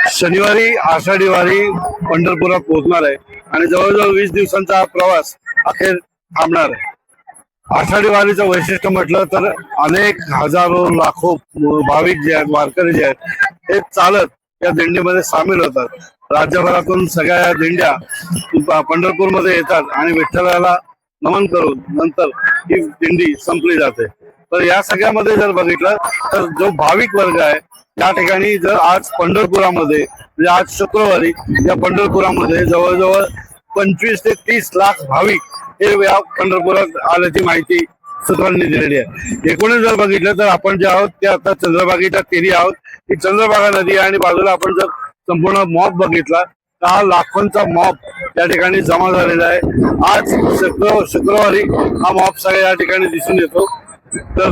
शनिवारी आषाढी वारी पंढरपुरात पोहोचणार आहे आणि जवळजवळ 20 दिवसांचा प्रवास अखेर थांबणार आहे। आषाढी वारीचं वैशिष्ट्य म्हटलं तर अनेक हजारो लाखो भाविक जे आहेत, वारकरी जे आहेत, हे चालत या दिंडीमध्ये सामील होतात। राज्यभरातून सगळ्या या दिंड्या पंढरपूरमध्ये येतात आणि विठ्ठलाला नमन करून नंतर ही दिंडी संपली जाते। तर या सगळ्यामध्ये जर बघितलं तर जो भाविक वर्ग आहे या ठिकाणी जर आज पंढरपुरामध्ये म्हणजे आज शुक्रवारी या पंढरपुरामध्ये जवळजवळ 25 ते 30 लाख भाविक हे या पंढरपुरात आल्याची माहिती सूत्रांनी दिलेली आहे। एकूणच जर बघितलं तर आपण जे आहोत ते आता चंद्रभागेच्या तीरी आहोत। ही चंद्रभागा नदी आणि बाजूला आपण जर संपूर्ण मॉब बघितला तर हा लाखोंचा मॉब या ठिकाणी जमा झालेला आहे। आज शुक्रवारी हा मॉब सगळ्या या ठिकाणी दिसून येतो। तर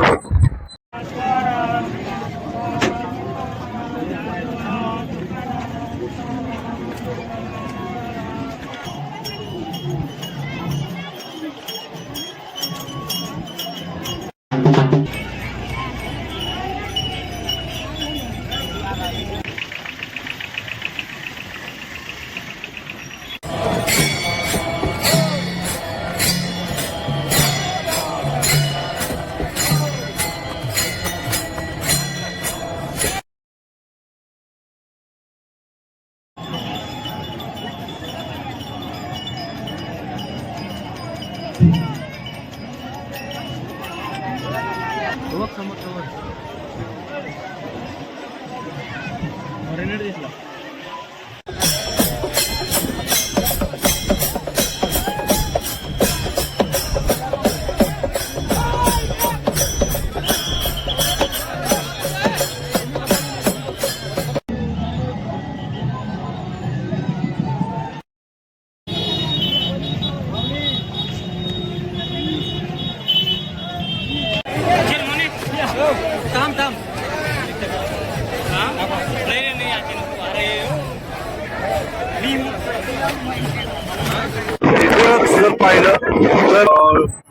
जर पाहिलं तर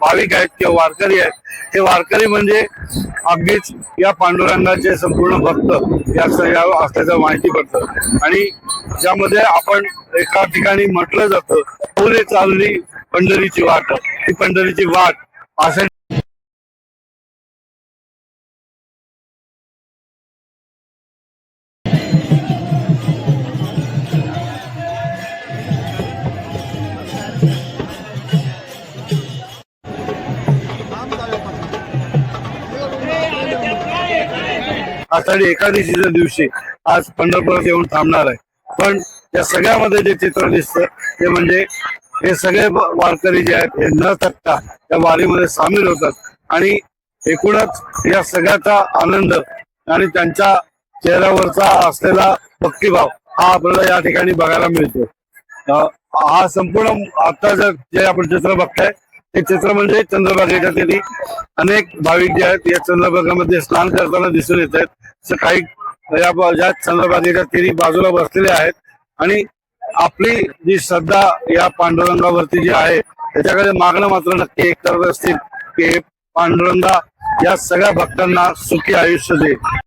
भाविक आहेत किंवा वारकरी आहेत, हे वारकरी म्हणजे अगदीच या पांडुरंगाचे संपूर्ण भक्त या सगळ्या असल्याचं माहिती पडतं। आणि ज्यामध्ये आपण एका ठिकाणी म्हटलं जातं पुढे चालली पंढरीची वाट, ही पंढरीची वाट असं आषाढी एकादशीच्या दिवशी आज पंढरपुरात येऊन थांबणार आहे। पण या सगळ्यामध्ये जे चित्र दिसतं ते म्हणजे हे सगळे वारकरी जे आहेत हे न थकता या वारीमध्ये सामील होतात आणि एकूणच या सगळ्याचा आनंद आणि त्यांच्या चेहऱ्यावरचा असलेला भक्तिभाव हा आपल्याला या ठिकाणी बघायला मिळतो। हा संपूर्ण आता जर जे आपण चित्र बघताय हे चित्र म्हणजे चंद्रभागेच्या तीरी अनेक भाविक जे आहेत या चंद्रभागामध्ये स्नान करताना दिसून येत आहेत। काही या चंद्रभागेच्या तीरी बाजूला बसलेले आहेत आणि आपली जी श्रद्धा या पांडुरंगावरती जी आहे त्याच्याकडे मागणं मात्र नक्की एक करत असतील की पांडुरंगा या सगळ्या भक्तांना सुखी आयुष्य दे।